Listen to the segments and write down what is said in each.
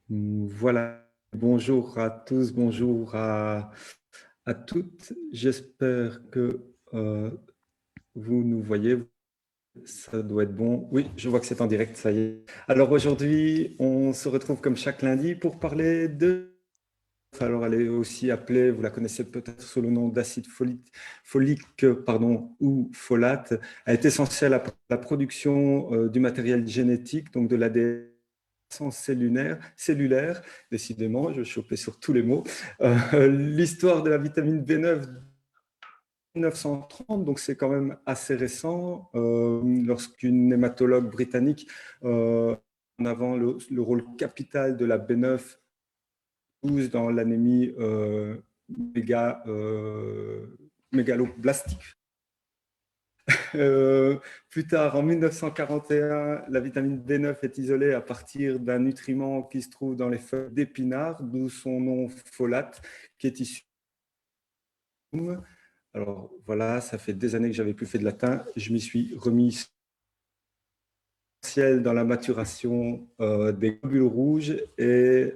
Voilà, bonjour à tous, bonjour à toutes. J'espère que vous nous voyez. Ça doit être bon. Oui, je vois que c'est en direct, ça y est. Alors aujourd'hui, on se retrouve comme chaque lundi pour parler de... Alors elle est aussi appelée, vous la connaissez peut-être sous le nom d'acide folique, ou folate. Elle est essentielle à la production du matériel génétique, donc de l'ADN cellulaire, décidément, je chopais sur tous les mots. L'histoire de la vitamine B9, 1930, donc c'est quand même assez récent, lorsqu'une hématologue britannique en avant le rôle capital de la B9 dans l'anémie mégaloblastique. Plus tard, en 1941, la vitamine B9 est isolée à partir d'un nutriment qui se trouve dans les feuilles d'épinards, d'où son nom folate, qui est issu. Alors voilà, ça fait des années que j'avais plus fait de latin. Je m'y suis remis dans la maturation des globules rouges et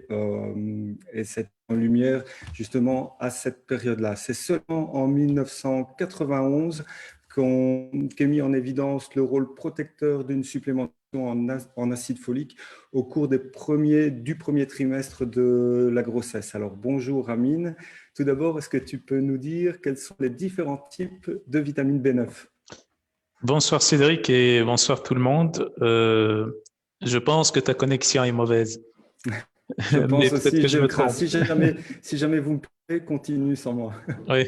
cette lumière justement à cette période-là. C'est seulement en 1991 qu'est mis en évidence le rôle protecteur d'une supplémentation en acide folique au cours du premier trimestre de la grossesse. Alors bonjour Amine. Tout d'abord, est-ce que tu peux nous dire quels sont les différents types de vitamine B9? Bonsoir Cédric et bonsoir tout le monde. Je pense que ta connexion est mauvaise, Je mais pense peut-être aussi, que je je me crains. trompe. Si jamais vous me plaît, continue sans moi. Oui,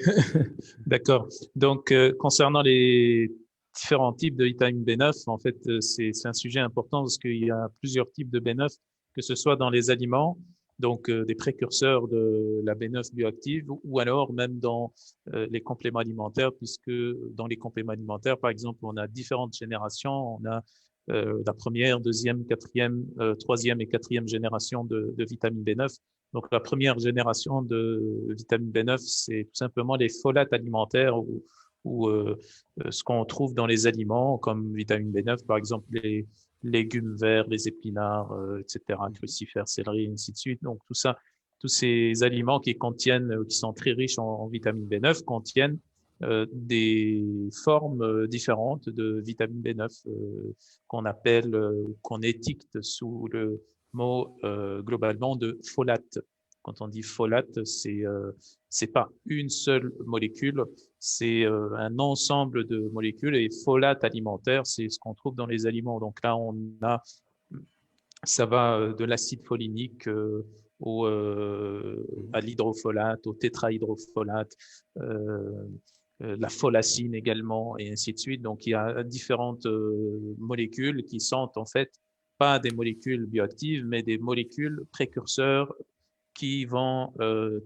d'accord. Donc, concernant les différents types de vitamine B9, en fait, c'est un sujet important parce qu'il y a plusieurs types de B9, que ce soit dans les aliments, donc des précurseurs de la B9 bioactive, ou alors même dans les compléments alimentaires, puisque dans les compléments alimentaires, par exemple, on a différentes générations. On a la première, deuxième, quatrième, troisième et quatrième génération de vitamine B9. Donc, la première génération de vitamine B9, c'est tout simplement les folates alimentaires ou ce qu'on trouve dans les aliments comme vitamine B9, par exemple les légumes verts, les épinards, etc., crucifères, céleri, et ainsi de suite. Donc, tout ça, tous ces aliments qui contiennent, qui sont très riches en vitamine B9, contiennent des formes différentes de vitamine B9 qu'on appelle, qu'on étiquette sous le mot globalement de folate. Quand on dit folate, c'est pas une seule molécule, c'est un ensemble de molécules. Et folate alimentaire, c'est ce qu'on trouve dans les aliments. Donc là, on a, ça va de l'acide folinique à l'hydrofolate, au tétrahydrofolate, euh, la folacine également, et ainsi de suite. Donc, il y a différentes molécules qui sont en fait pas des molécules bioactives, mais des molécules précurseurs qui vont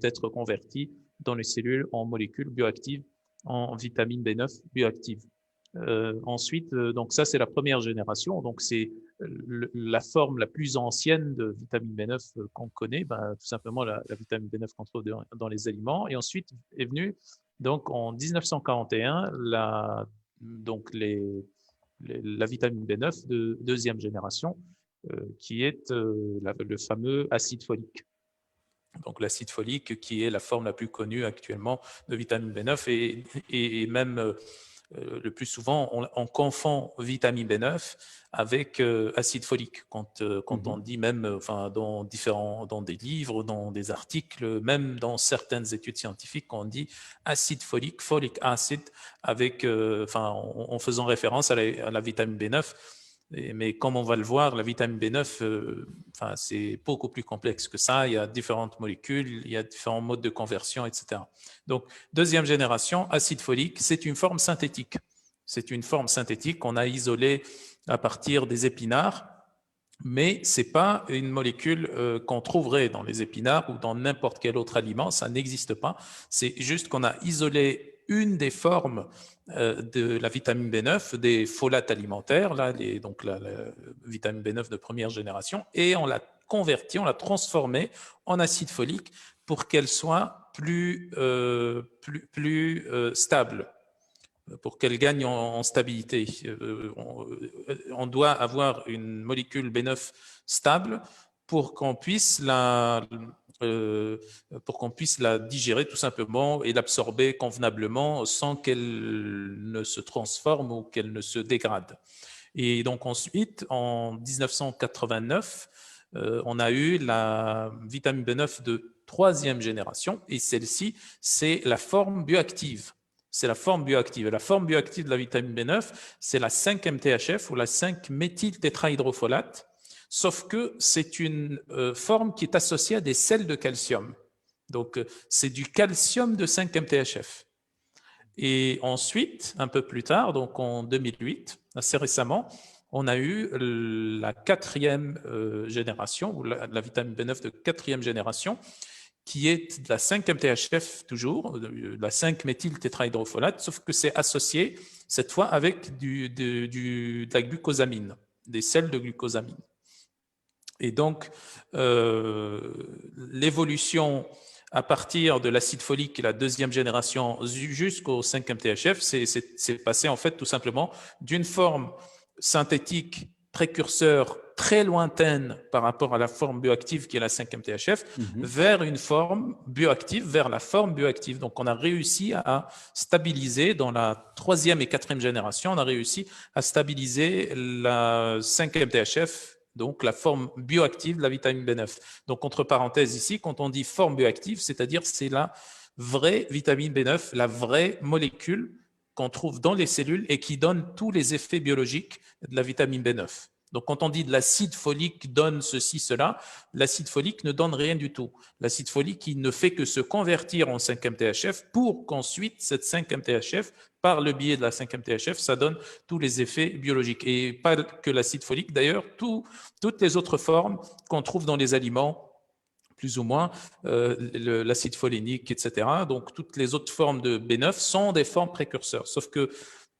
être converties dans les cellules en molécules bioactives, en vitamine B9 bioactive. Ensuite, donc ça, c'est la première génération. Donc, c'est la forme la plus ancienne de vitamine B9 qu'on connaît, ben, tout simplement la vitamine B9 qu'on trouve dans les aliments. Et ensuite est venue, donc en 1941, donc la vitamine B9 de deuxième génération, qui est le fameux acide folique. Donc l'acide folique, qui est la forme la plus connue actuellement de vitamine B9, et même le plus souvent, on confond vitamine B9 avec acide folique. Quand on dit même, enfin, dans des livres, dans des articles, même dans certaines études scientifiques, on dit acide folique, folic acid, avec, enfin, en faisant référence à la vitamine B9. Mais comme on va le voir, la vitamine B9, enfin, c'est beaucoup plus complexe que ça. Il y a différentes molécules, il y a différents modes de conversion, etc. Donc, deuxième génération, acide folique, c'est une forme synthétique. C'est une forme synthétique qu'on a isolée à partir des épinards, mais ce n'est pas une molécule qu'on trouverait dans les épinards ou dans n'importe quel autre aliment, ça n'existe pas. C'est juste qu'on a isolé une des formes de la vitamine B9, des folates alimentaires, là, donc la vitamine B9 de première génération, et on l'a convertie, on l'a transformée en acide folique pour qu'elle soit plus stable, pour qu'elle gagne en stabilité. On doit avoir une molécule B9 stable pour qu'on puisse pour qu'on puisse la digérer tout simplement et l'absorber convenablement sans qu'elle ne se transforme ou qu'elle ne se dégrade. Et donc ensuite, en 1989, on a eu la vitamine B9 de 3e génération, et celle-ci, c'est la forme bioactive. C'est la forme bioactive. Et la forme bioactive de la vitamine B9, c'est la 5-MTHF ou la 5-méthyltétrahydrofolate, sauf que c'est une forme qui est associée à des sels de calcium. Donc, c'est du calcium de 5-MTHF. Et ensuite, un peu plus tard, donc en 2008, assez récemment, on a eu la 4e génération, ou la vitamine B9 de 4e génération, qui est de la 5-MTHF toujours, de la 5-méthyltétrahydrofolate, sauf que c'est associé cette fois avec de la glucosamine, des sels de glucosamine. Et donc, l'évolution à partir de l'acide folique, la 2e génération, jusqu'au 5-MTHF, c'est passé en fait tout simplement d'une forme synthétique précurseur très lointaine par rapport à la forme bioactive qui est la 5-MTHF, vers une forme bioactive, vers la forme bioactive. Donc, on a réussi à stabiliser dans la 3e et 4e génération, on a réussi à stabiliser la 5-MTHF, donc la forme bioactive de la vitamine B9. Donc, entre parenthèses ici, quand on dit forme bioactive, c'est-à-dire c'est la vraie vitamine B9, la vraie molécule qu'on trouve dans les cellules et qui donne tous les effets biologiques de la vitamine B9. Donc, quand on dit de l'acide folique donne ceci, cela, l'acide folique ne donne rien du tout. L'acide folique, il ne fait que se convertir en 5-MTHF pour qu'ensuite, cette 5-MTHF, par le biais de la 5-MTHF, ça donne tous les effets biologiques. Et pas que l'acide folique, d'ailleurs, toutes les autres formes qu'on trouve dans les aliments, plus ou moins, l'acide folénique, etc. Donc, toutes les autres formes de B9 sont des formes précurseurs. Sauf que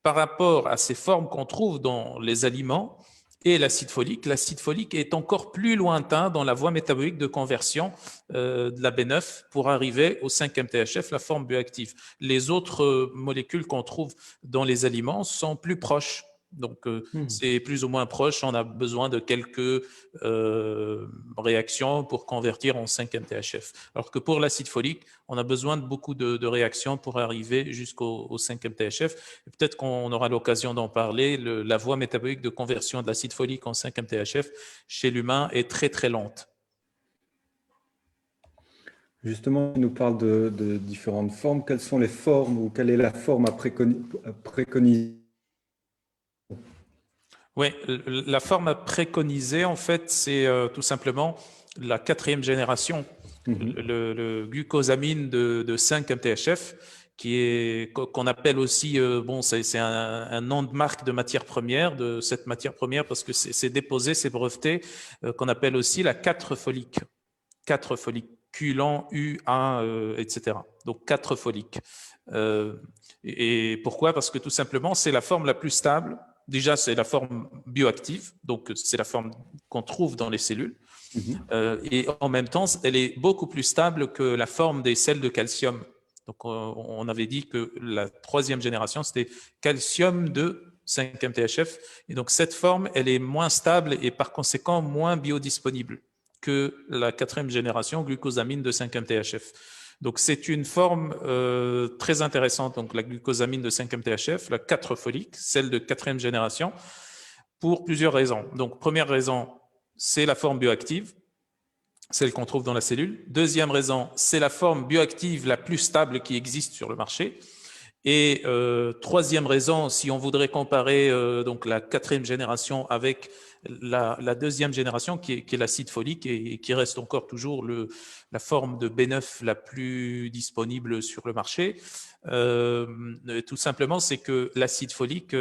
par rapport à ces formes qu'on trouve dans les aliments et l'acide folique est encore plus lointain dans la voie métabolique de conversion de la B9 pour arriver au 5-MTHF, la forme bioactive. Les autres molécules qu'on trouve dans les aliments sont plus proches. Donc, c'est plus ou moins proche. On a besoin de quelques réactions pour convertir en 5-MTHF. Alors que pour l'acide folique, on a besoin de beaucoup de réactions pour arriver jusqu'au 5-MTHF. Peut-être qu'on aura l'occasion d'en parler. La voie métabolique de conversion de l'acide folique en 5-MTHF chez l'humain est très, très lente. Justement, tu nous parles de différentes formes. Quelles sont les formes ou quelle est la forme à préconiser? Oui, la forme à préconiser, en fait, c'est tout simplement la 4e génération, le glucosamine de 5-MTHF, qu'on appelle aussi, bon, c'est un nom de marque de matière première, de cette matière première, parce que c'est déposé, c'est breveté, qu'on appelle aussi la 4-folique. 4-foliculant, U1, etc. Donc 4-folique. Et pourquoi? Parce que tout simplement, c'est la forme la plus stable. Déjà, c'est la forme bioactive, donc c'est la forme qu'on trouve dans les cellules. Et en même temps, elle est beaucoup plus stable que la forme des sels de calcium. Donc, on avait dit que la 3e génération, c'était calcium de 5-MTHF. Et donc, cette forme, elle est moins stable et par conséquent moins biodisponible que la 4e génération, glucosamine de 5-MTHF. Donc, c'est une forme très intéressante, donc la glucosamine de 5-MTHF, la 4-folique, celle de 4e génération, pour plusieurs raisons. Donc, première raison, c'est la forme bioactive, celle qu'on trouve dans la cellule. Deuxième raison, c'est la forme bioactive la plus stable qui existe sur le marché. Et troisième raison, si on voudrait comparer donc la 4e génération avec la 2e génération qui est l'acide folique et qui reste encore toujours la forme de B9 la plus disponible sur le marché, tout simplement, c'est que l'acide folique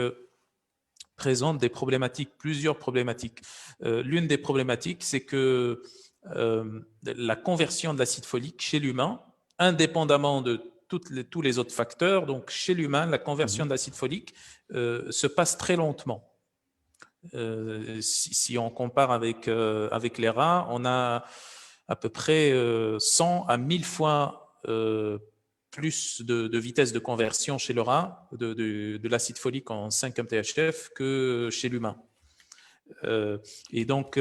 présente des problématiques, plusieurs problématiques. L'une des problématiques, c'est que la conversion de l'acide folique chez l'humain, indépendamment de tous les autres facteurs, donc chez l'humain, la conversion de l'acide folique se passe très lentement. Si on compare avec les rats, on a à peu près 100 à 1000 fois plus de vitesse de conversion chez le rat de l'acide folique en 5-MTHF que chez l'humain. Et donc,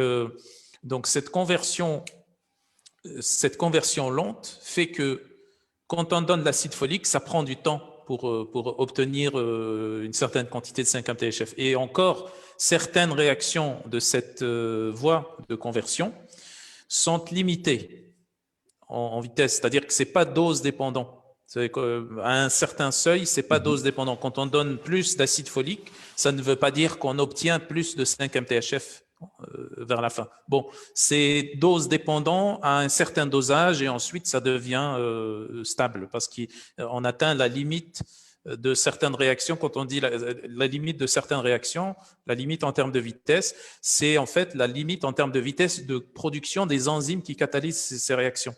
Donc, cette conversion lente fait que quand on donne l'acide folique, ça prend du temps pour obtenir une certaine quantité de 5-MTHF. Et encore, certaines réactions de cette voie de conversion sont limitées en vitesse, c'est-à-dire que ce n'est pas dose dépendant. À un certain seuil, ce n'est pas dose dépendant. Quand on donne plus d'acide folique, ça ne veut pas dire qu'on obtient plus de 5-MTHF vers la fin. Bon, c'est dose dépendant à un certain dosage et ensuite ça devient stable parce qu'on atteint la limite de certaines réactions. Quand on dit la limite de certaines réactions, la limite en termes de vitesse, c'est en fait la limite en termes de vitesse de production des enzymes qui catalysent ces réactions.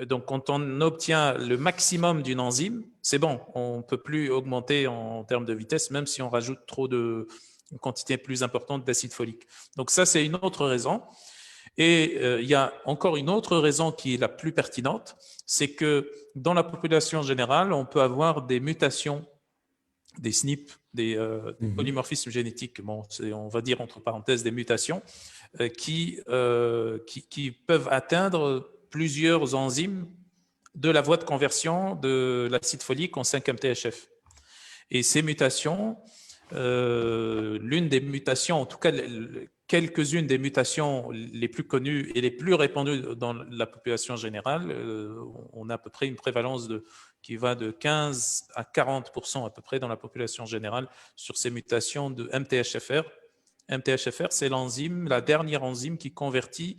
Donc, quand on obtient le maximum d'une enzyme, c'est bon, on ne peut plus augmenter en termes de vitesse, même si on rajoute trop une quantité plus importante d'acide folique. Donc, ça, c'est une autre raison. Et il y a encore une autre raison qui est la plus pertinente, c'est que dans la population générale, on peut avoir des mutations, des SNP, des polymorphismes génétiques, bon, on va dire entre parenthèses des mutations, qui peuvent atteindre plusieurs enzymes de la voie de conversion de l'acide folique en 5-MTHF. Et ces mutations, l'une des mutations, en tout cas quelques-unes des mutations les plus connues et les plus répandues dans la population générale, on a à peu près une prévalence qui va de 15 à 40% à peu près dans la population générale sur ces mutations de MTHFR. MTHFR, c'est l'enzyme, la dernière enzyme qui convertit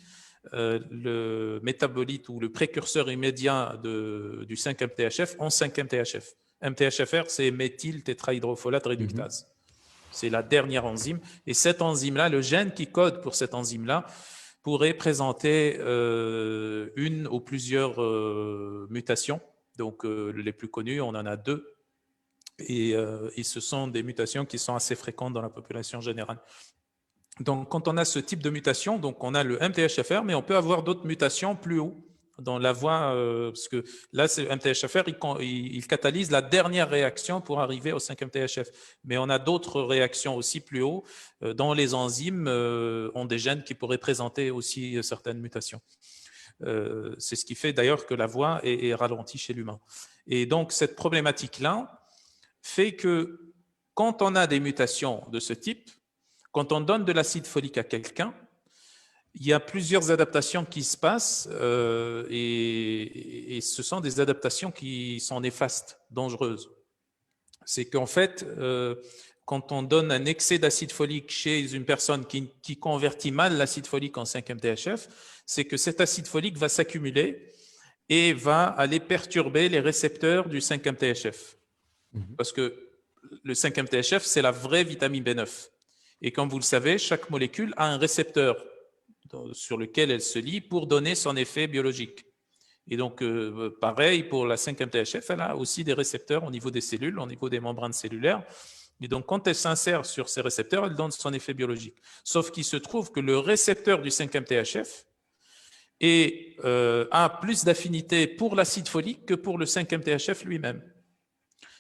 le métabolite ou le précurseur immédiat du 5-MTHF en 5-MTHF. MTHFR, c'est méthyltétrahydrofolate réductase. C'est la dernière enzyme. Et cette enzyme-là, le gène qui code pour cette enzyme-là, pourrait présenter une ou plusieurs mutations. Donc, les plus connues, on en a 2. Et ce sont des mutations qui sont assez fréquentes dans la population générale. Donc, quand on a ce type de mutation, donc on a le MTHFR, mais on peut avoir d'autres mutations plus haut dans la voie, parce que là, le MTHFR, il catalyse la dernière réaction pour arriver au 5-MTHF. Mais on a d'autres réactions aussi plus haut, dont les enzymes ont des gènes qui pourraient présenter aussi certaines mutations. C'est ce qui fait d'ailleurs que la voie est ralentie chez l'humain. Et donc, cette problématique-là fait que quand on a des mutations de ce type, quand on donne de l'acide folique à quelqu'un, il y a plusieurs adaptations qui se passent et ce sont des adaptations qui sont néfastes, dangereuses. C'est qu'en fait, quand on donne un excès d'acide folique chez une personne qui convertit mal l'acide folique en 5-MTHF, c'est que cet acide folique va s'accumuler et va aller perturber les récepteurs du 5-MTHF. Parce que le 5-MTHF, c'est la vraie vitamine B9. Et comme vous le savez, chaque molécule a un récepteur sur lequel elle se lie pour donner son effet biologique. Et donc, pareil, pour la 5-MTHF, elle a aussi des récepteurs au niveau des cellules, au niveau des membranes cellulaires. Et donc, quand elle s'insère sur ces récepteurs, elle donne son effet biologique. Sauf qu'il se trouve que le récepteur du 5-MTHF a plus d'affinité pour l'acide folique que pour le 5-MTHF lui-même.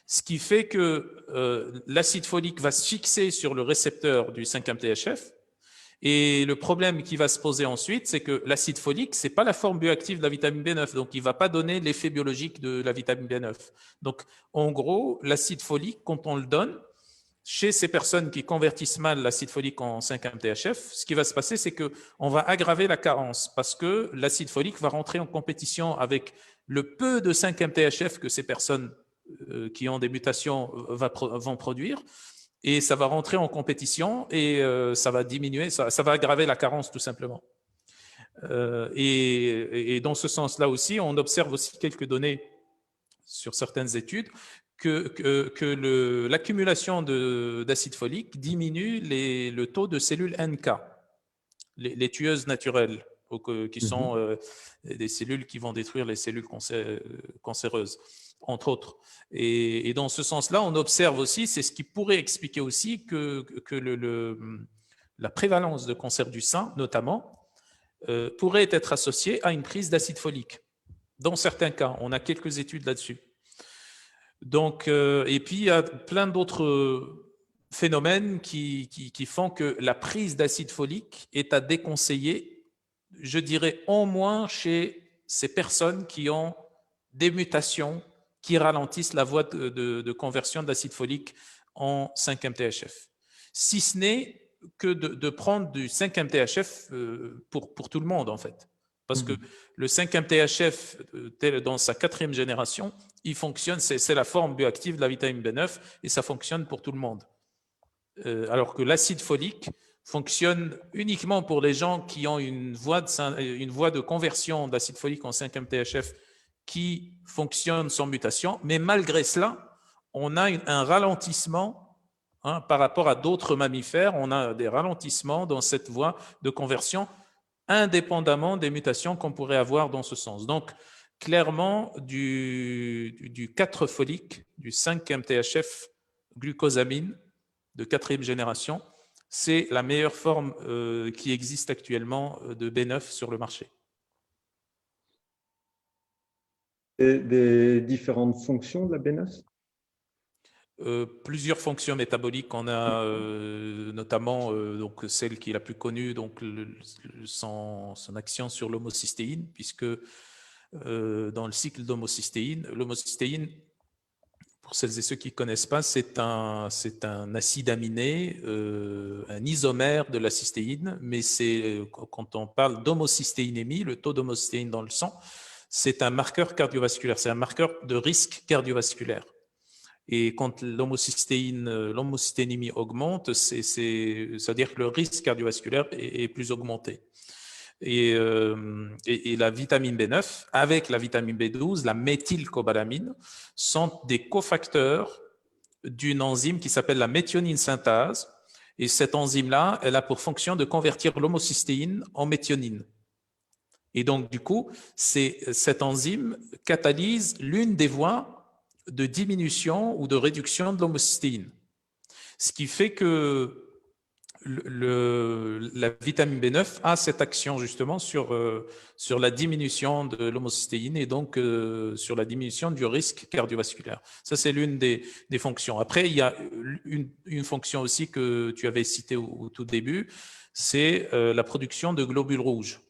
Ce qui fait que l'acide folique va se fixer sur le récepteur du 5-MTHF. Et le problème qui va se poser ensuite, c'est que l'acide folique, ce n'est pas la forme bioactive de la vitamine B9, donc il ne va pas donner l'effet biologique de la vitamine B9. Donc, en gros, l'acide folique, quand on le donne, chez ces personnes qui convertissent mal l'acide folique en 5-MTHF, ce qui va se passer, c'est qu'on va aggraver la carence parce que l'acide folique va rentrer en compétition avec le peu de 5-MTHF que ces personnes qui ont des mutations vont produire. Et ça va rentrer en compétition et ça va diminuer, ça va aggraver la carence tout simplement. Et dans ce sens-là aussi, on observe aussi quelques données sur certaines études que l'accumulation d'acide folique diminue le taux de cellules NK, les tueuses naturelles, qui sont des cellules qui vont détruire les cellules cancéreuses, entre autres. Et dans ce sens-là, on observe aussi, c'est ce qui pourrait expliquer aussi que la prévalence de cancer du sein, notamment, pourrait être associée à une prise d'acide folique. Dans certains cas, on a quelques études là-dessus. Donc, et puis, il y a plein d'autres phénomènes qui font que la prise d'acide folique est à déconseiller je dirais au moins chez ces personnes qui ont des mutations qui ralentissent la voie de conversion d'acide folique en 5-MTHF. Si ce n'est que de prendre du 5-MTHF pour tout le monde, en fait. Parce que le 5-MTHF, tel dans sa 4e génération, il fonctionne, c'est la forme bioactive de la vitamine B9 et ça fonctionne pour tout le monde. Alors que l'acide folique fonctionne uniquement pour les gens qui ont une voie de conversion d'acide folique en 5-MTHF qui fonctionne sans mutation, mais malgré cela, on a un ralentissement par rapport à d'autres mammifères, on a des ralentissements dans cette voie de conversion indépendamment des mutations qu'on pourrait avoir dans ce sens. Donc, clairement, du 4 folique, du 5-MTHF glucosamine de 4e génération, c'est la meilleure forme qui existe actuellement de B9 sur le marché. Des différentes fonctions de la B9? Plusieurs fonctions métaboliques. On a notamment donc celle qui est la plus connue, donc son action sur l'homocystéine, puisque dans le cycle d'homocystéine, l'homocystéine, pour celles et ceux qui ne connaissent pas, c'est un acide aminé, un isomère de la cystéine, mais quand on parle d'homocystéinémie, le taux d'homocystéine dans le sang, c'est un marqueur cardiovasculaire, c'est un marqueur de risque cardiovasculaire. Et quand l'homocystéinémie augmente, c'est-à-dire que le risque cardiovasculaire est plus augmenté. Et la vitamine B9, avec la vitamine B12, la méthylcobalamine, sont des cofacteurs d'une enzyme qui s'appelle la méthionine synthase. Et cette enzyme-là, elle a pour fonction de convertir l'homocystéine en méthionine. Et donc, du coup, cette enzyme catalyse l'une des voies de diminution ou de réduction de l'homocystéine. Ce qui fait que la vitamine B9 a cette action justement sur la diminution de l'homocystéine et donc sur la diminution du risque cardiovasculaire. Ça, c'est l'une des fonctions. Après, il y a une fonction aussi que tu avais citée au tout début, c'est la production de globules rouges.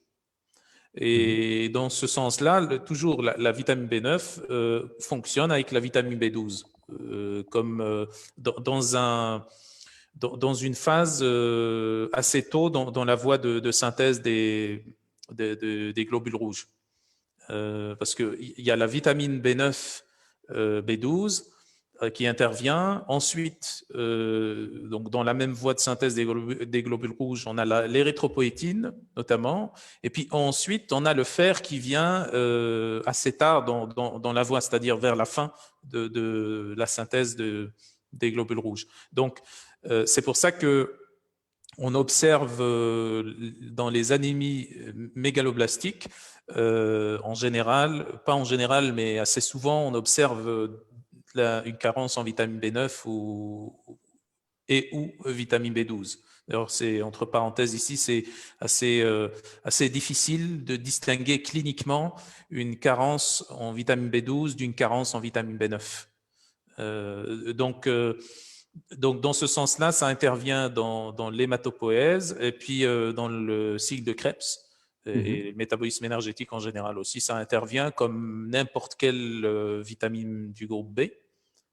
Et dans ce sens-là, toujours la vitamine B9 fonctionne avec la vitamine B12 comme dans une phase assez tôt dans la voie de synthèse des globules rouges. Parce qu'il y a la vitamine B9, B12 qui intervient. Ensuite, donc dans la même voie de synthèse des globules rouges, on a l'érythropoïétine notamment. Et puis ensuite, on a le fer qui vient assez tard dans la voie, c'est-à-dire vers la fin de la synthèse des globules rouges. Donc, c'est pour ça que on observe dans les anémies mégaloblastiques, en général, pas en général, mais assez souvent, on observe une carence en vitamine B9 ou vitamine B12. D'ailleurs, c'est entre parenthèses ici, c'est assez difficile de distinguer cliniquement une carence en vitamine B12 d'une carence en vitamine B9. Donc, dans ce sens-là, ça intervient dans l'hématopoïèse et puis dans le cycle de Krebs et le métabolisme énergétique en général aussi. Ça intervient comme n'importe quelle vitamine du groupe B,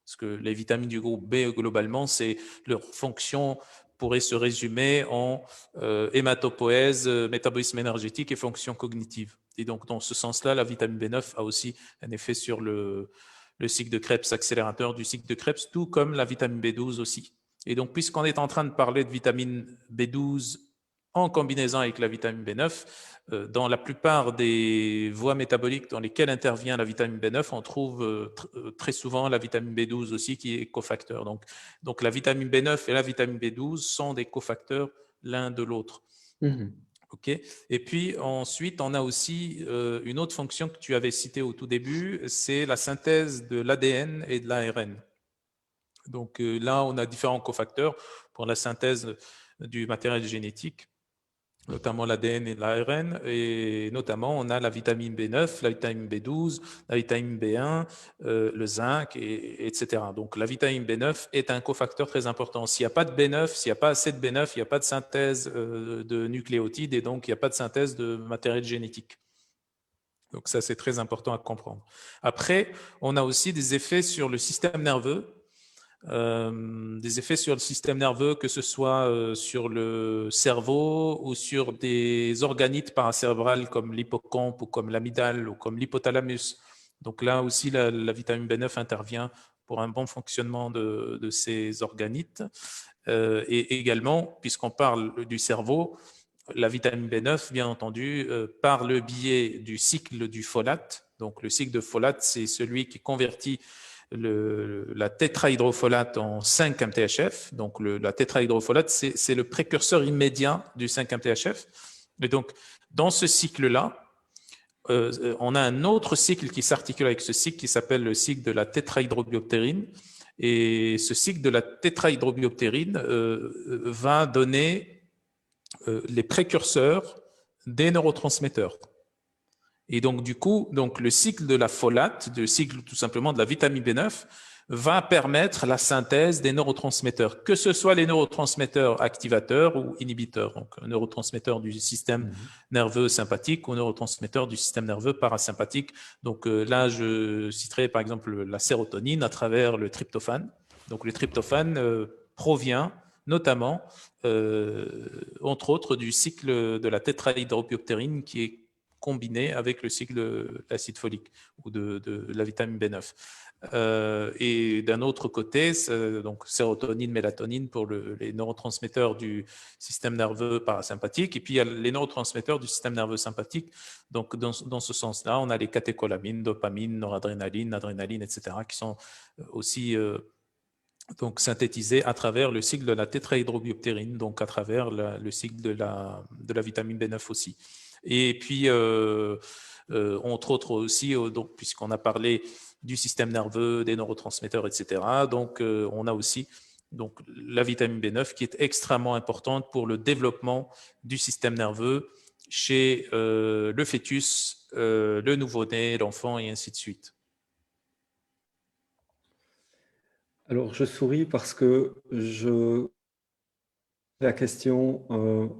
parce que les vitamines du groupe B, globalement, leur fonction pourrait se résumer en hématopoïèse, métabolisme énergétique et fonction cognitive. Et donc, dans ce sens-là, la vitamine B9 a aussi un effet sur le cycle de Krebs, accélérateur du cycle de Krebs, tout comme la vitamine B12 aussi. Et donc, puisqu'on est en train de parler de vitamine B12 en combinaison avec la vitamine B9, dans la plupart des voies métaboliques dans lesquelles intervient la vitamine B9, on trouve très souvent la vitamine B12 aussi qui est cofacteur. Donc la vitamine B9 et la vitamine B12 sont des cofacteurs l'un de l'autre. Okay. Et puis ensuite, on a aussi une autre fonction que tu avais citée au tout début, c'est la synthèse de l'ADN et de l'ARN. Donc là, on a différents cofacteurs pour la synthèse du matériel génétique. notamment l'ADN et l'ARN, et notamment on a la vitamine B9, la vitamine B12, la vitamine B1, le zinc, etc. Donc la vitamine B9 est un cofacteur très important. S'il n'y a pas de B9, s'il n'y a pas assez de B9, il n'y a pas de synthèse de nucléotides et donc il n'y a pas de synthèse de matériel génétique. Donc ça, c'est très important à comprendre. Après, on a aussi des effets sur le système nerveux, que ce soit sur le cerveau ou sur des organites paracérébrales comme l'hippocampe ou comme l'amygdale ou comme l'hypothalamus. Donc là aussi, la vitamine B9 intervient pour un bon fonctionnement de ces organites. Et également, puisqu'on parle du cerveau, la vitamine B9, bien entendu, par le biais du cycle du folate. Donc le cycle de folate, c'est celui qui convertit la tétrahydrofolate en 5-MTHF. Donc la tétrahydrofolate, c'est le précurseur immédiat du 5-MTHF. Et donc, dans ce cycle-là, on a un autre cycle qui s'articule avec ce cycle qui s'appelle le cycle de la tétrahydrobioptérine. Et ce cycle de la tétrahydrobioptérine va donner les précurseurs des neurotransmetteurs. Et donc, du coup, le cycle de la folate, le cycle tout simplement de la vitamine B9, va permettre la synthèse des neurotransmetteurs, que ce soit les neurotransmetteurs activateurs ou inhibiteurs, donc un neurotransmetteur du système nerveux sympathique ou un neurotransmetteur du système nerveux parasympathique. Donc là, je citerai par exemple la sérotonine à travers le tryptophane. Donc le tryptophane provient notamment, entre autres, du cycle de la tétrahydrobioptérine qui est combiné avec le cycle de l'acide folique ou de la vitamine B9. Et d'un autre côté, donc sérotonine, mélatonine pour les neurotransmetteurs du système nerveux parasympathique, et puis il y a les neurotransmetteurs du système nerveux sympathique. Donc dans ce sens-là, on a les catécholamines, dopamine, noradrénaline, adrénaline, etc., qui sont aussi donc synthétisés à travers le cycle de la tétrahydrobioptérine, donc à travers le cycle de la vitamine B9 aussi. Et puis, entre autres aussi, donc, puisqu'on a parlé du système nerveux, des neurotransmetteurs, etc., donc on a aussi donc, la vitamine B9 qui est extrêmement importante pour le développement du système nerveux chez le fœtus, le nouveau-né, l'enfant et ainsi de suite. Alors, je souris parce que je la question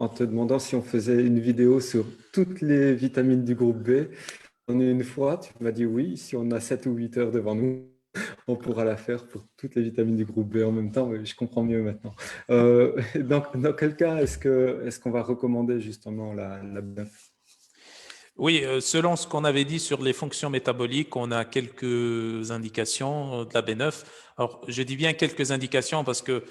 en te demandant si on faisait une vidéo sur toutes les vitamines du groupe B. En une fois, tu m'as dit oui, si on a 7 ou 8 heures devant nous, on pourra la faire pour toutes les vitamines du groupe B en même temps. Mais je comprends mieux maintenant. Dans quel cas est-ce qu'on va recommander justement la B9? Oui, selon ce qu'on avait dit sur les fonctions métaboliques, on a quelques indications de la B9. Alors, je dis bien quelques indications parce que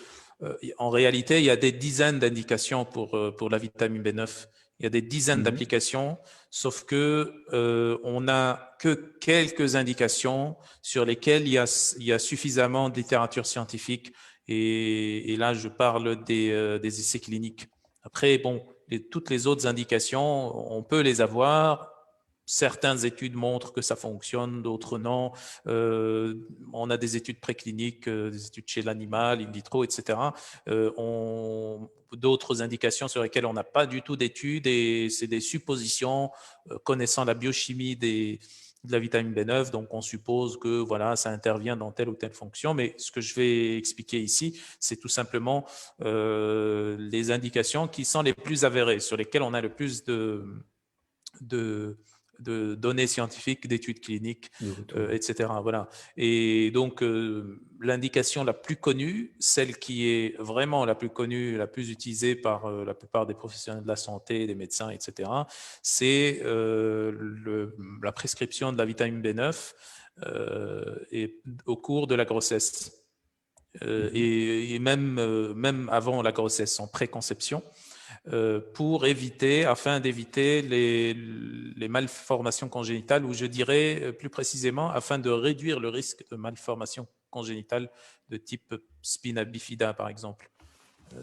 en réalité, il y a des dizaines d'indications pour la vitamine B9. Il y a des dizaines d'applications, sauf que on n'a que quelques indications sur lesquelles il y a suffisamment de littérature scientifique. Et là, je parle des essais cliniques. Après, bon, toutes les autres indications, on peut les avoir. Certaines études montrent que ça fonctionne, d'autres non. On a des études précliniques, des études chez l'animal, in vitro, etc. D'autres indications sur lesquelles on n'a pas du tout d'études et c'est des suppositions connaissant la biochimie de la vitamine B9. Donc, on suppose que voilà, ça intervient dans telle ou telle fonction. Mais ce que je vais expliquer ici, c'est tout simplement les indications qui sont les plus avérées, sur lesquelles on a le plus de données scientifiques, d'études cliniques, etc. Voilà. Et donc, l'indication la plus connue, celle qui est vraiment la plus connue, la plus utilisée par la plupart des professionnels de la santé, des médecins, etc., c'est la prescription de la vitamine B9 au cours de la grossesse. Et même avant la grossesse, en préconception, afin d'éviter les malformations congénitales, ou je dirais plus précisément, afin de réduire le risque de malformations congénitales de type spina bifida, par exemple.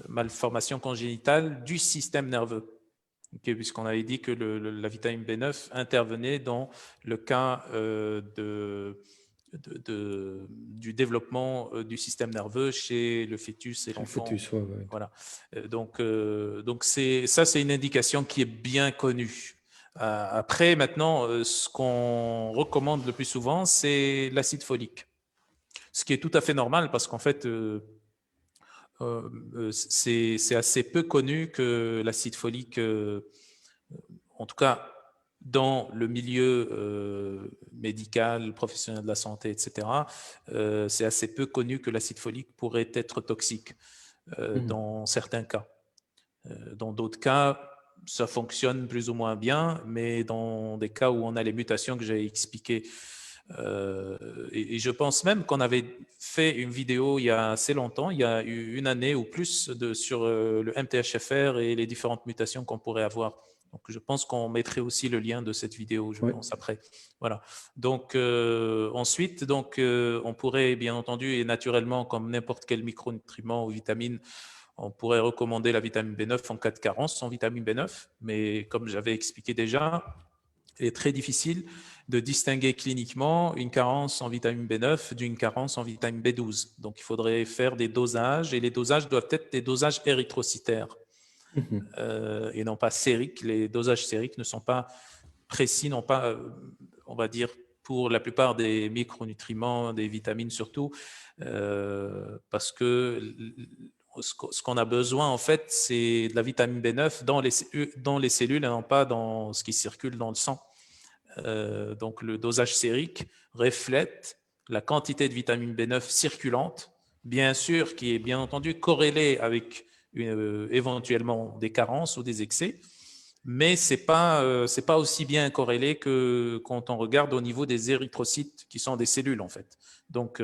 Malformation congénitale du système nerveux. Puisqu'on avait dit que la vitamine B9 intervenait dans le cas du développement du système nerveux chez le fœtus et l'enfant. Ouais. Voilà. Donc ça, c'est une indication qui est bien connue. Après, maintenant, ce qu'on recommande le plus souvent, c'est l'acide folique. Ce qui est tout à fait normal parce qu'en fait, c'est assez peu connu que l'acide folique, en tout cas dans le milieu médical, professionnel de la santé, etc., c'est assez peu connu que l'acide folique pourrait être toxique dans certains cas. Dans d'autres cas, ça fonctionne plus ou moins bien, mais dans des cas où on a les mutations que j'ai expliquées, et je pense même qu'on avait fait une vidéo il y a assez longtemps, il y a eu une année ou plus, sur le MTHFR et les différentes mutations qu'on pourrait avoir. Donc, je pense qu'on mettrait aussi le lien de cette vidéo, je pense, après. Voilà. Donc, ensuite, on pourrait, bien entendu, et naturellement, comme n'importe quel micronutriment ou vitamine, on pourrait recommander la vitamine B9 en cas de carence en vitamine B9, mais comme j'avais expliqué déjà, il est très difficile de distinguer cliniquement une carence en vitamine B9 d'une carence en vitamine B12. Donc, il faudrait faire des dosages, et les dosages doivent être des dosages érythrocytaires et non pas sériques. Les dosages sériques ne sont pas précis, non pas, on va dire, pour la plupart des micronutriments, des vitamines surtout, parce que ce qu'on a besoin, en fait, c'est de la vitamine B9 dans les cellules et non pas dans ce qui circule dans le sang. Donc, le dosage sérique reflète la quantité de vitamine B9 circulante, bien sûr, qui est bien entendu corrélée avec éventuellement des carences ou des excès, mais c'est pas aussi bien corrélé que quand on regarde au niveau des érythrocytes, qui sont des cellules en fait. Donc,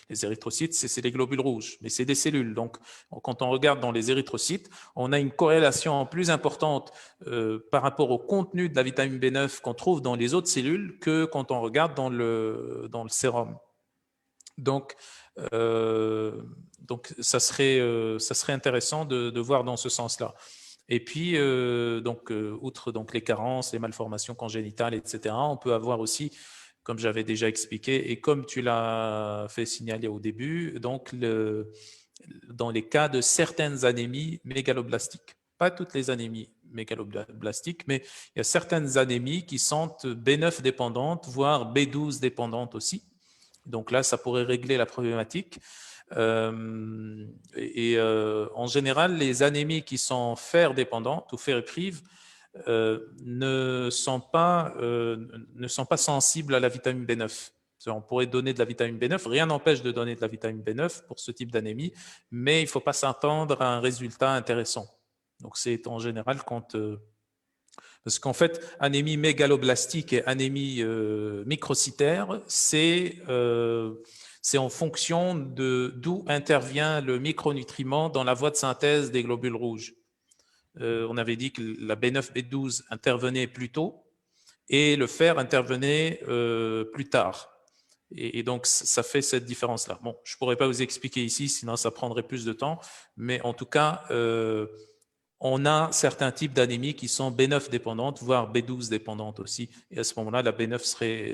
les érythrocytes, c'est les globules rouges, mais c'est des cellules. Donc, quand on regarde dans les érythrocytes, on a une corrélation plus importante par rapport au contenu de la vitamine B9 qu'on trouve dans les autres cellules que quand on regarde dans le sérum. Donc, ça serait intéressant de voir dans ce sens-là. Et puis, outre les carences, les malformations congénitales, etc., on peut avoir aussi, comme j'avais déjà expliqué, et comme tu l'as fait signaler au début, dans les cas de certaines anémies mégaloblastiques. Pas toutes les anémies mégaloblastiques, mais il y a certaines anémies qui sont B9 dépendantes, voire B12 dépendantes aussi. Donc là, ça pourrait régler la problématique. En général, les anémies qui sont fer dépendantes ou ferriprives ne sont pas sensibles à la vitamine B9. On pourrait donner de la vitamine B9, rien n'empêche de donner de la vitamine B9 pour ce type d'anémie, mais il ne faut pas s'attendre à un résultat intéressant. Donc c'est en général parce qu'en fait, anémie mégaloblastique et anémie microcytaire, c'est en fonction d'où intervient le micronutriment dans la voie de synthèse des globules rouges. On avait dit que la B9, B12 intervenait plus tôt et le fer intervenait plus tard. Et donc, ça fait cette différence-là. Bon, je ne pourrais pas vous expliquer ici, sinon ça prendrait plus de temps. Mais en tout cas, on a certains types d'anémies qui sont B9 dépendantes, voire B12 dépendantes aussi. Et à ce moment-là, la B9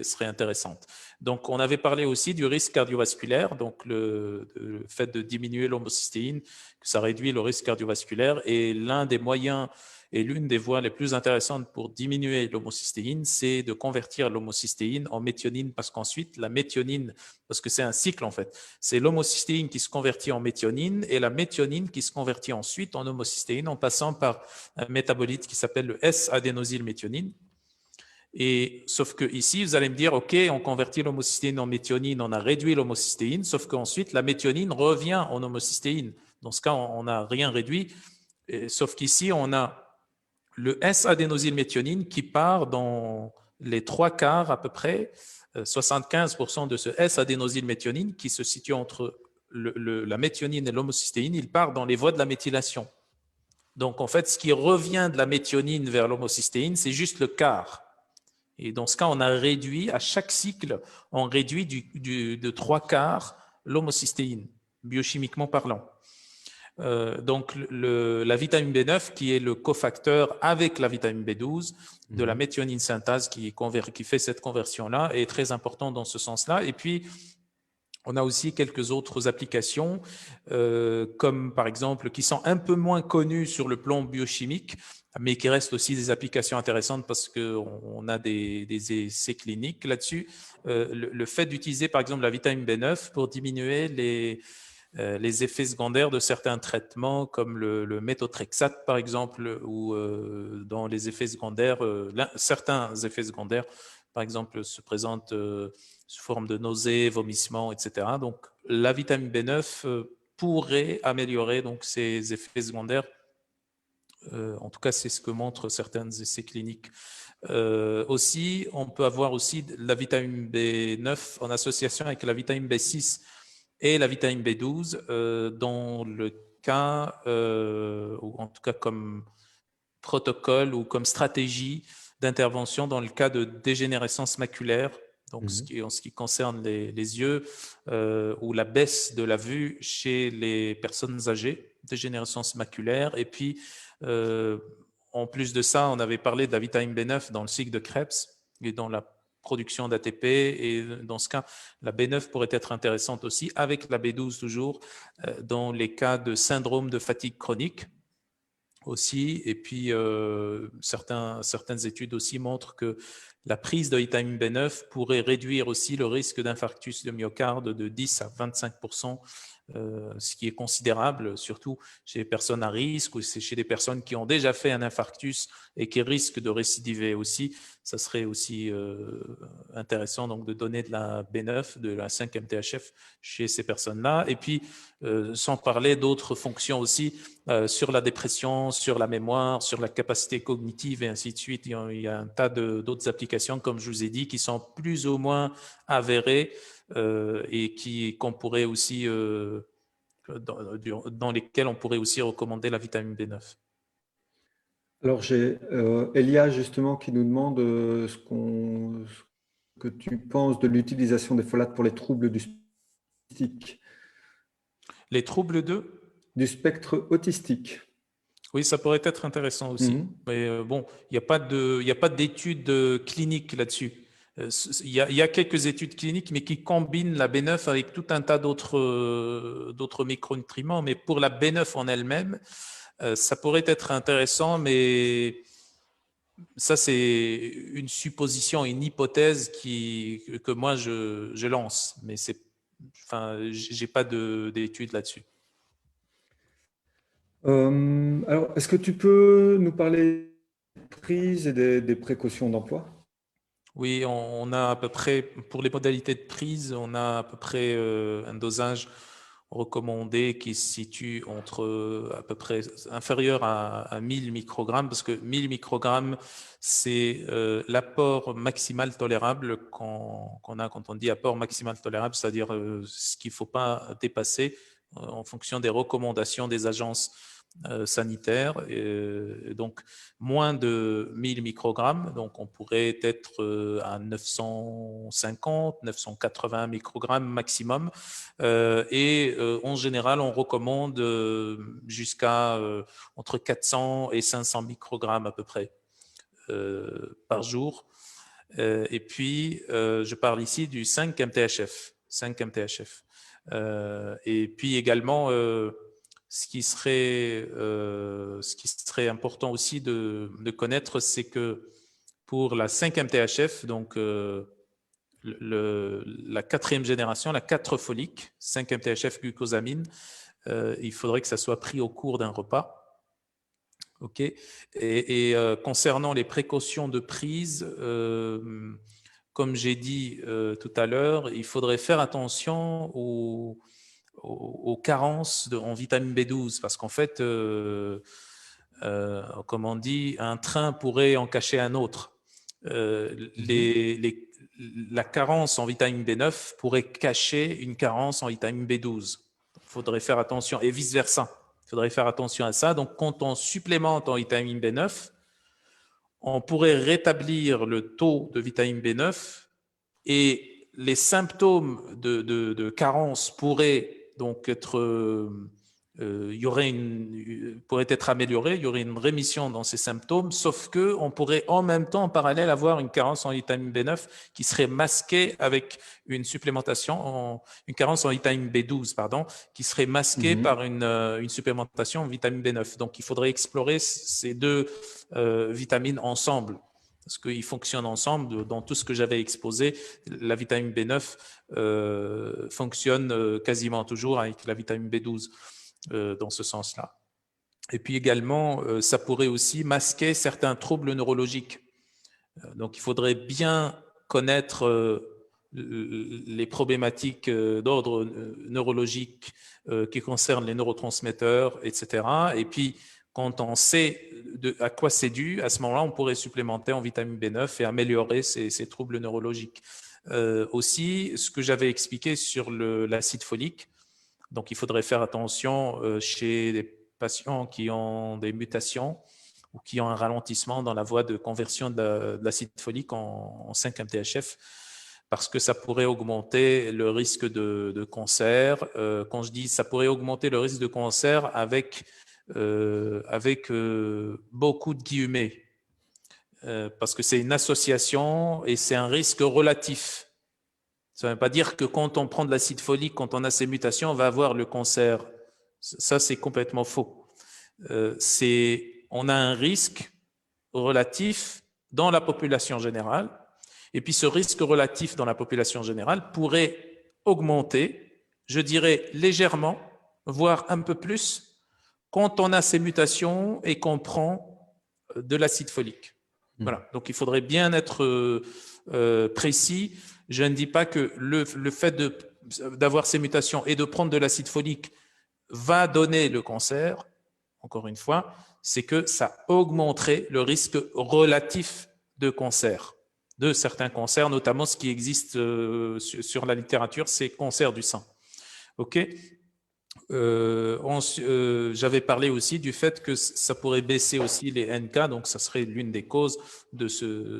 serait intéressante. Donc, on avait parlé aussi du risque cardiovasculaire, donc le fait de diminuer l'homocystéine, que ça réduit le risque cardiovasculaire. Et l'un des moyens et l'une des voies les plus intéressantes pour diminuer l'homocystéine, c'est de convertir l'homocystéine en méthionine, parce qu'ensuite, la méthionine, parce que c'est un cycle en fait, c'est l'homocystéine qui se convertit en méthionine et la méthionine qui se convertit ensuite en homocystéine en passant par un métabolite qui s'appelle le S-adénosylméthionine. Et sauf que ici, vous allez me dire, OK, on convertit l'homocystéine en méthionine, on a réduit l'homocystéine, sauf qu'ensuite, la méthionine revient en homocystéine. Dans ce cas, on n'a rien réduit, sauf qu'ici, on a le S-adénosylméthionine qui part dans les 3/4 à peu près, 75% de ce S-adénosylméthionine qui se situe entre la méthionine et l'homocystéine, il part dans les voies de la méthylation. Donc, en fait, ce qui revient de la méthionine vers l'homocystéine, c'est juste le quart. Et dans ce cas, on a réduit, à chaque cycle, on réduit de 3/4 l'homocystéine, biochimiquement parlant. Donc, la vitamine B9 qui est le cofacteur avec la vitamine B12 de la méthionine synthase qui fait cette conversion-là est très important dans ce sens-là. Et puis, on a aussi quelques autres applications, comme par exemple, qui sont un peu moins connues sur le plan biochimique, mais qui restent aussi des applications intéressantes parce qu'on a des essais cliniques là-dessus. Le fait d'utiliser par exemple la vitamine B9 pour diminuer les effets secondaires de certains traitements comme le méthotrexate par exemple, ou dans les effets secondaires, certains effets secondaires par exemple se présentent sous forme de nausées, vomissements, etc. Donc la vitamine B9 pourrait améliorer donc ces effets secondaires. En tout cas, c'est ce que montrent certains essais cliniques. Aussi, on peut avoir aussi la vitamine B9 en association avec la vitamine B6 et la vitamine B12 dans le cas, ou en tout cas comme protocole ou comme stratégie d'intervention dans le cas de dégénérescence maculaire, donc en ce qui concerne les yeux, ou la baisse de la vue chez les personnes âgées, dégénérescence maculaire. Et puis, en plus de ça, on avait parlé de la vitamine B9 dans le cycle de Krebs et dans la production d'ATP, et dans ce cas, la B9 pourrait être intéressante aussi, avec la B12 toujours, dans les cas de syndrome de fatigue chronique aussi. Et puis, certaines études aussi montrent que la prise de vitamine B9 pourrait réduire aussi le risque d'infarctus de myocarde de 10 à 25%, ce qui est considérable, surtout chez les personnes à risque ou chez des personnes qui ont déjà fait un infarctus et qui risquent de récidiver aussi. Ça serait aussi intéressant donc de donner de la B9, de la 5-MTHF chez ces personnes-là. Et puis, sans parler d'autres fonctions aussi sur la dépression, sur la mémoire, sur la capacité cognitive et ainsi de suite. Il y a un tas d'autres applications, comme je vous ai dit, qui sont plus ou moins avérées et qu'on pourrait aussi, dans lesquelles on pourrait aussi recommander la vitamine B9. Alors, j'ai Elia justement qui nous demande ce que tu penses de l'utilisation des folates pour les troubles du autistique. Les troubles du spectre autistique. Oui, ça pourrait être intéressant aussi. Mais bon, il n'y a pas d'études cliniques là-dessus. Il y a quelques études cliniques, mais qui combinent la B9 avec tout un tas d'autres micronutriments. Mais pour la B9 en elle-même, ça pourrait être intéressant, mais ça, c'est une supposition, une hypothèse que moi, je lance. Mais je n'ai pas d'études là-dessus. Alors, est-ce que tu peux nous parler des prises et des précautions d'emploi? Oui, on a à peu près, pour les modalités de prise, on a à peu près un dosage recommandé qui se situe entre à peu près inférieur à 1000 microgrammes, parce que 1000 microgrammes, c'est l'apport maximal tolérable qu'on a quand on dit apport maximal tolérable, c'est-à-dire ce qu'il ne faut pas dépasser en fonction des recommandations des agences sanitaires. Et donc, moins de 1000 microgrammes, donc on pourrait être à 950, 980 microgrammes maximum. En général, on recommande jusqu'à entre 400 et 500 microgrammes à peu près par jour. Et puis, je parle ici du 5 MTHF. 5 MTHF. Et puis également, ce qui serait important aussi de connaître, c'est que pour la 5 MTHF, donc la quatrième génération, la 4 folique, 5 MTHF glucosamine, il faudrait que ça soit pris au cours d'un repas. Ok. Et concernant les précautions de prise, comme j'ai dit tout à l'heure, il faudrait faire attention aux carences en vitamine B12, parce qu'en fait, comme on dit, un train pourrait en cacher un autre. La carence en vitamine B9 pourrait cacher une carence en vitamine B12. Il faudrait faire attention, et vice-versa. Il faudrait faire attention à ça. Donc, quand on supplémente en vitamine B9, on pourrait rétablir le taux de vitamine B9 et les symptômes de carence pourraient donc être pourrait être amélioré, il y aurait une rémission dans ces symptômes, sauf qu'on pourrait en même temps, en parallèle, avoir une carence en vitamine B9 qui serait masquée avec une supplémentation, une carence en vitamine B12, pardon, qui serait masquée par une supplémentation en vitamine B9. Donc, il faudrait explorer ces deux vitamines ensemble, parce qu'ils fonctionnent ensemble. Dans tout ce que j'avais exposé, la vitamine B9 fonctionne quasiment toujours avec la vitamine B12. Dans ce sens-là. Et puis également, ça pourrait aussi masquer certains troubles neurologiques. Donc, il faudrait bien connaître les problématiques d'ordre neurologique qui concernent les neurotransmetteurs, etc. Et puis, quand on sait à quoi c'est dû, à ce moment-là, on pourrait supplémenter en vitamine B9 et améliorer ces troubles neurologiques. Aussi, ce que j'avais expliqué sur l'acide folique, donc, il faudrait faire attention chez les patients qui ont des mutations ou qui ont un ralentissement dans la voie de conversion de l'acide folique en 5-MTHF, parce que ça pourrait augmenter le risque de cancer. Quand je dis ça pourrait augmenter le risque de cancer avec beaucoup de guillemets, parce que c'est une association et c'est un risque relatif. Ça ne veut pas dire que quand on prend de l'acide folique, quand on a ces mutations, on va avoir le cancer. Ça, c'est complètement faux. On a un risque relatif dans la population générale, et puis ce risque relatif dans la population générale pourrait augmenter, je dirais légèrement, voire un peu plus, quand on a ces mutations et qu'on prend de l'acide folique. Voilà. Donc, il faudrait bien être précis. Je ne dis pas que le fait d'avoir ces mutations et de prendre de l'acide folique va donner le cancer, encore une fois, c'est que ça augmenterait le risque relatif de cancer, de certains cancers, notamment ce qui existe sur la littérature, c'est cancer du sein. OK ? J'avais parlé aussi du fait que ça pourrait baisser aussi les NK, donc ça serait l'une des causes de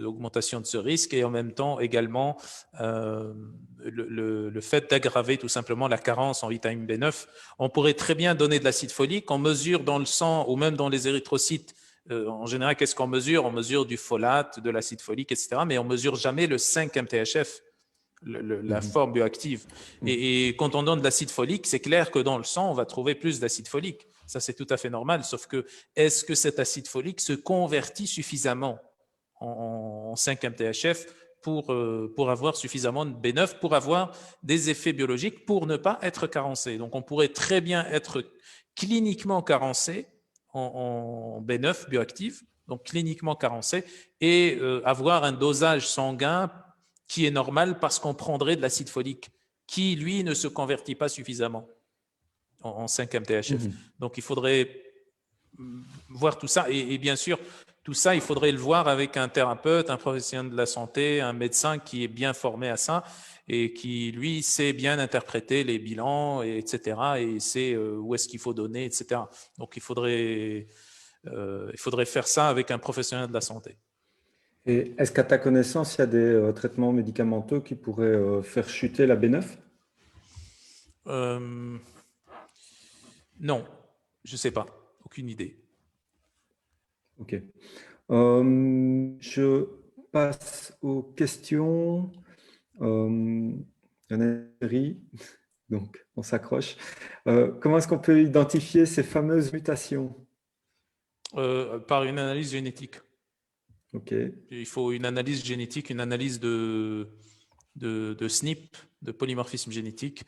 l'augmentation de ce risque, et en même temps également le fait d'aggraver tout simplement la carence en vitamine B9. On pourrait très bien donner de l'acide folique, on mesure dans le sang ou même dans les érythrocytes. En général, qu'est-ce qu'on mesure? On mesure du folate, de l'acide folique, etc., mais on mesure jamais le 5-MTHF. La forme bioactive. Et quand on donne de l'acide folique, c'est clair que dans le sang, on va trouver plus d'acide folique. Ça, c'est tout à fait normal. Sauf que, est-ce que cet acide folique se convertit suffisamment en 5-MTHF pour avoir suffisamment de B9, pour avoir des effets biologiques, pour ne pas être carencé? Donc, on pourrait très bien être cliniquement carencé en B9 bioactif, donc cliniquement carencé, et avoir un dosage sanguin qui est normal parce qu'on prendrait de l'acide folique, qui, lui, ne se convertit pas suffisamment en 5-MTHF. Donc, il faudrait voir tout ça. Et bien sûr, tout ça, il faudrait le voir avec un thérapeute, un professionnel de la santé, un médecin qui est bien formé à ça et qui, lui, sait bien interpréter les bilans, etc. et sait où est-ce qu'il faut donner, etc. Donc, il faudrait faire ça avec un professionnel de la santé. Et est-ce qu'à ta connaissance, il y a des traitements médicamenteux qui pourraient faire chuter la B9? Non, je ne sais pas. Aucune idée. Ok. Je passe aux questions. Il y en a une série, donc on s'accroche. Comment est-ce qu'on peut identifier ces fameuses mutations? Par une analyse génétique. Ok. Il faut une analyse génétique, une analyse de SNP, de polymorphisme génétique.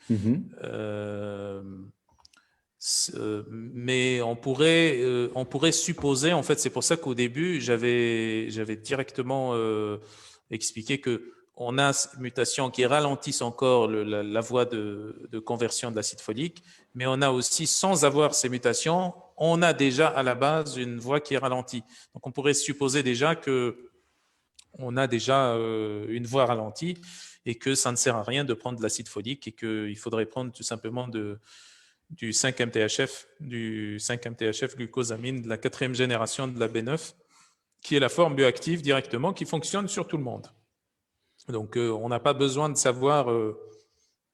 Mais on pourrait supposer, en fait, c'est pour ça qu'au début, j'avais directement expliqué qu'on a ces mutations qui ralentissent encore la voie de conversion de l'acide folique, mais on a aussi, sans avoir ces mutations, on a déjà à la base une voie qui est ralentie. Donc, on pourrait supposer déjà qu'on a déjà une voie ralentie et que ça ne sert à rien de prendre de l'acide folique et qu'il faudrait prendre tout simplement du 5-MTHF, glucosamine de la 4e génération de la B9, qui est la forme bioactive directement, qui fonctionne sur tout le monde. Donc, on n'a pas besoin de savoir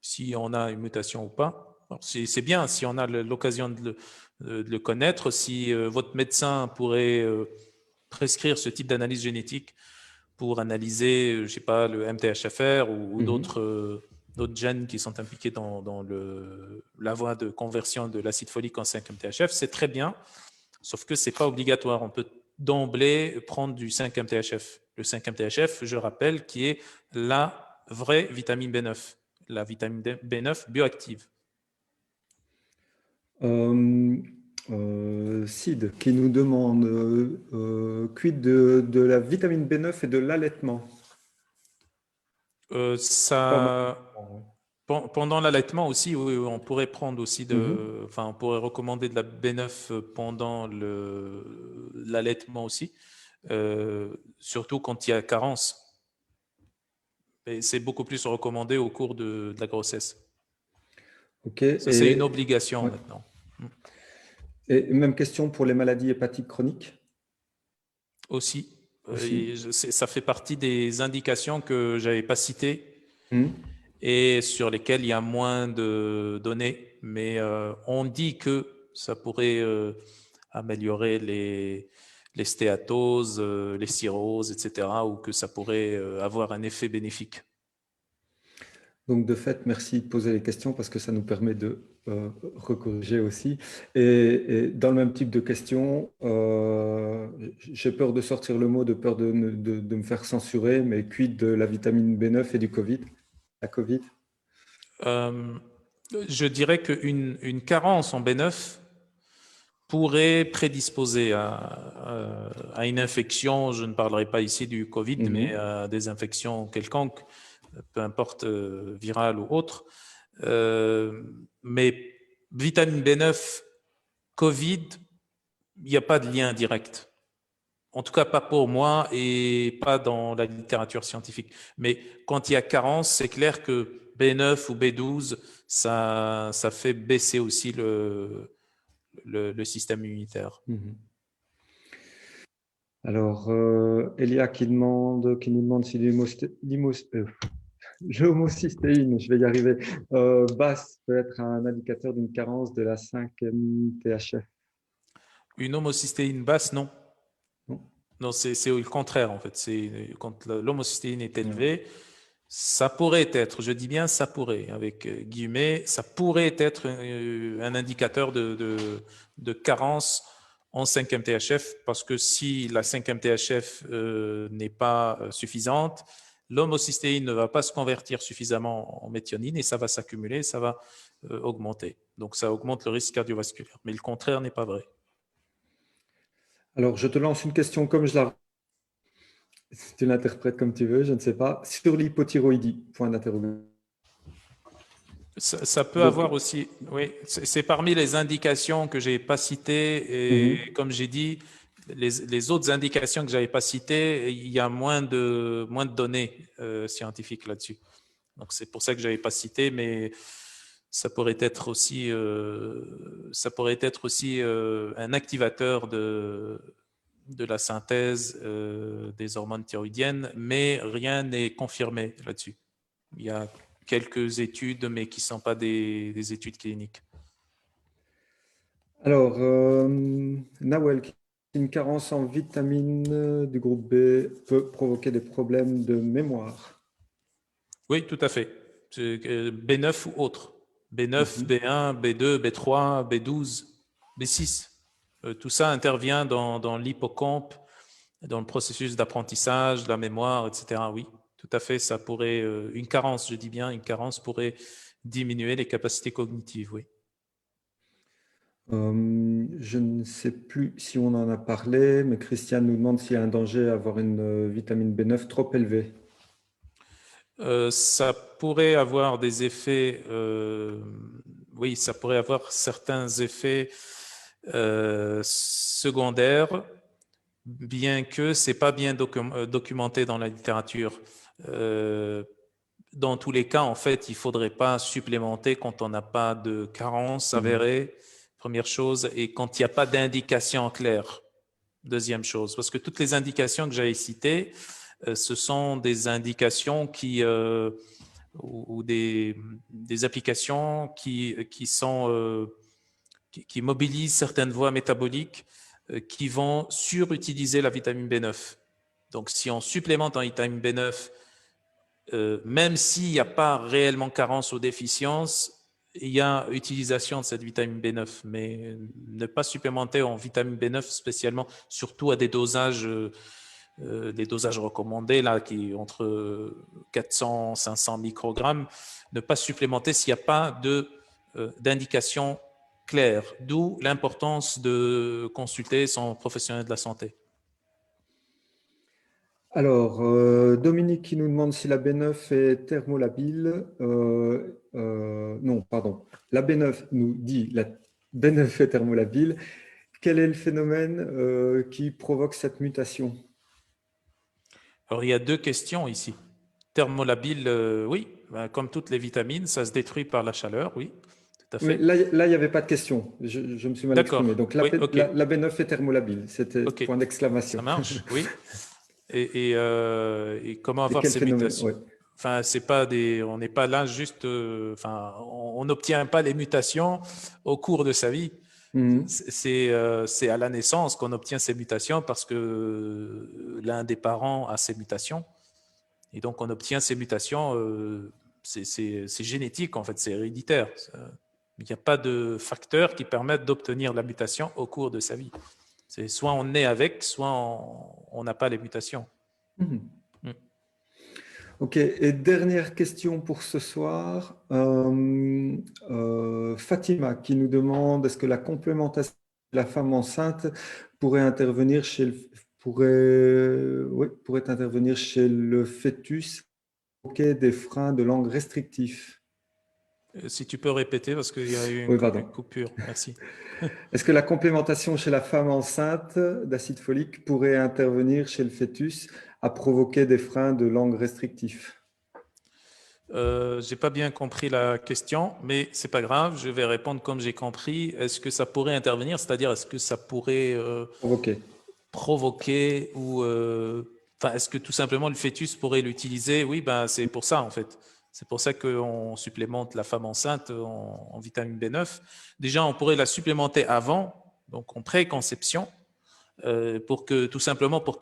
si on a une mutation ou pas. C'est bien si on a l'occasion de le connaître, si votre médecin pourrait prescrire ce type d'analyse génétique pour analyser, je sais pas, le MTHFR ou d'autres gènes qui sont impliqués dans la voie de conversion de l'acide folique en 5-MTHF, c'est très bien, sauf que c'est pas obligatoire. On peut d'emblée prendre du 5-MTHF. Le 5-MTHF, je rappelle, qui est la vraie vitamine B9, la vitamine B9 bioactive. Sid qui nous demande quid de la vitamine B9 et de l'allaitement. Pendant l'allaitement aussi, oui, on pourrait prendre aussi on pourrait recommander de la B9 pendant l'allaitement aussi, surtout quand il y a carence. Et c'est beaucoup plus recommandé au cours de la grossesse. Okay. Ça, c'est une obligation maintenant. Et même question pour les maladies hépatiques chroniques? Aussi. Ça fait partie des indications que je n'avais pas citées et sur lesquelles il y a moins de données. Mais on dit que ça pourrait améliorer les stéatoses, les cirrhoses, etc., ou que ça pourrait avoir un effet bénéfique. Donc, de fait, merci de poser les questions parce que ça nous permet de recorriger aussi. Et dans le même type de questions, j'ai peur de sortir le mot, de peur de me faire censurer, mais quid de la vitamine B9 et du Covid, la Covid? Je dirais qu'une carence en B9 pourrait prédisposer à une infection. Je ne parlerai pas ici du Covid, mais à des infections quelconques, peu importe virale ou autre. Mais vitamine B9, Covid, il n'y a pas de lien direct. En tout cas, pas pour moi et pas dans la littérature scientifique. Mais quand il y a carence, c'est clair que B9 ou B12, ça fait baisser aussi le système immunitaire. Alors, Elia qui nous demande si l'homocystéine, je vais y arriver, basse peut être un indicateur d'une carence de la 5-MTHF. Une homocystéine basse, non. Non, c'est le contraire en fait. Quand l'homocystéine est élevée, ça pourrait être, je dis bien ça pourrait, avec guillemets, ça pourrait être un indicateur de carence en 5-MTHF, parce que si la 5-MTHF n'est pas suffisante, l'homocystéine ne va pas se convertir suffisamment en méthionine et ça va s'accumuler, ça va augmenter. Donc ça augmente le risque cardiovasculaire. Mais le contraire n'est pas vrai. Alors, je te lance une question comme je la... Si tu l'interprètes comme tu veux, je ne sais pas. Sur l'hypothyroïdie, point d'interrogation. Ça peut avoir aussi, oui, c'est parmi les indications que je n'ai pas citées. Et comme j'ai dit, les autres indications que je n'avais pas citées, il y a moins de données scientifiques là-dessus. Donc, c'est pour ça que je n'avais pas cité, mais ça pourrait être aussi, un activateur de la synthèse des hormones thyroïdiennes, mais rien n'est confirmé là-dessus. Il y a quelques études, mais qui ne sont pas des études cliniques. Alors, Nawel, une carence en vitamine du groupe B peut provoquer des problèmes de mémoire. Oui, tout à fait. B9 ou autre. B9, B1, B2, B3, B12, B6. Tout ça intervient dans l'hippocampe, dans le processus d'apprentissage, de la mémoire, etc. Oui, tout à fait. Ça pourrait, une carence, je dis bien, une carence pourrait diminuer les capacités cognitives, oui. Je ne sais plus si on en a parlé, mais Christiane nous demande s'il y a un danger à avoir une vitamine B9 trop élevée. Ça pourrait avoir des effets, oui, ça pourrait avoir certains effets secondaires, bien que ce n'est pas bien documenté dans la littérature. Dans tous les cas, en fait, il ne faudrait pas supplémenter quand on n'a pas de carence avérée, première chose, et quand il n'y a pas d'indication claire, deuxième chose. Parce que toutes les indications que j'avais citées, ce sont des indications qui ou des applications qui mobilisent certaines voies métaboliques qui vont surutiliser la vitamine B9. Donc, si on supplémente en vitamine B9, même s'il n'y a pas réellement carence ou déficience, il y a utilisation de cette vitamine B9, mais ne pas supplémenter en vitamine B9 spécialement, surtout à des dosages recommandés, là, qui entre 400 et 500 microgrammes, ne pas supplémenter s'il n'y a pas d'indication claire, d'où l'importance de consulter son professionnel de la santé. Alors, Dominique qui nous demande si la B9 est thermolabile. Non, pardon. La B9 nous dit la B9 est thermolabile. Quel est le phénomène qui provoque cette mutation? Alors, il y a deux questions ici. Thermolabile, oui, comme toutes les vitamines, ça se détruit par la chaleur, oui, tout à fait. Mais là, il n'y avait pas de question. Je me suis mal exprimé. Donc, oui, okay. la B9 est thermolabile. C'était point d'exclamation. Ça marche, oui. Et comment avoir ces mutations? Ouais. Enfin, on n'est pas là juste. On n'obtient pas les mutations au cours de sa vie. C'est à la naissance qu'on obtient ces mutations parce que l'un des parents a ces mutations. Et donc, on obtient ces mutations. C'est génétique, en fait, c'est héréditaire. Il n'y a pas de facteurs qui permettent d'obtenir la mutation au cours de sa vie. C'est soit on est avec, soit on n'a pas les mutations. Ok, et dernière question pour ce soir. Fatima qui nous demande est-ce que la complémentation de la femme enceinte pourrait intervenir chez le fœtus provoquer des freins de langue restrictifs? Si tu peux répéter parce qu'il y a eu une coupure. Merci. Est-ce que la complémentation chez la femme enceinte d'acide folique pourrait intervenir chez le fœtus à provoquer des freins de langue restrictifs? J'ai pas bien compris la question, mais c'est pas grave, je vais répondre comme j'ai compris. Est-ce que ça pourrait intervenir, c'est-à-dire est-ce que ça pourrait provoquer ou est-ce que tout simplement le fœtus pourrait l'utiliser? Oui, c'est pour ça en fait. C'est pour ça qu'on supplémente la femme enceinte en vitamine B9. Déjà, on pourrait la supplémenter avant, donc en préconception, pour qu'il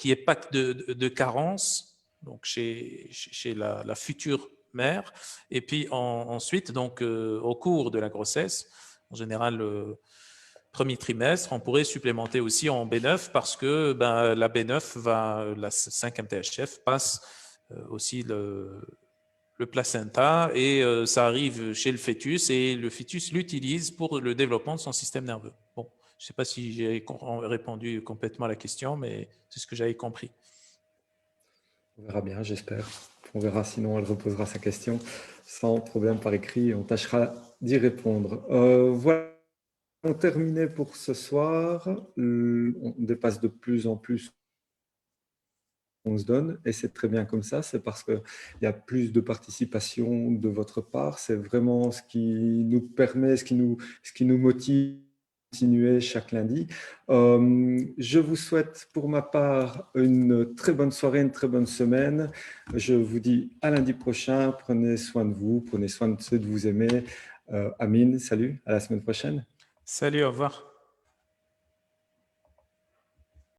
n'y ait pas de carence donc chez la future mère. Et puis ensuite, donc, au cours de la grossesse, en général, le premier trimestre, on pourrait supplémenter aussi en B9 parce que la B9 la 5-MTHF passe aussi le placenta et ça arrive chez le fœtus et le fœtus l'utilise pour le développement de son système nerveux. Bon, je ne sais pas si j'ai répondu complètement à la question, mais c'est ce que j'avais compris. On verra bien, j'espère. On verra, sinon elle reposera sa question sans problème par écrit et on tâchera d'y répondre. Voilà, on terminait pour ce soir. On dépasse de plus en plus on se donne et c'est très bien comme ça. C'est parce qu'il y a plus de participation de votre part. C'est vraiment ce qui nous permet, ce qui nous motive continuer chaque lundi. Je vous souhaite pour ma part une très bonne soirée, une très bonne semaine. Je vous dis à lundi prochain. Prenez soin de vous, prenez soin de ceux que vous aimez. Amine, salut, à la semaine prochaine. Salut, au revoir.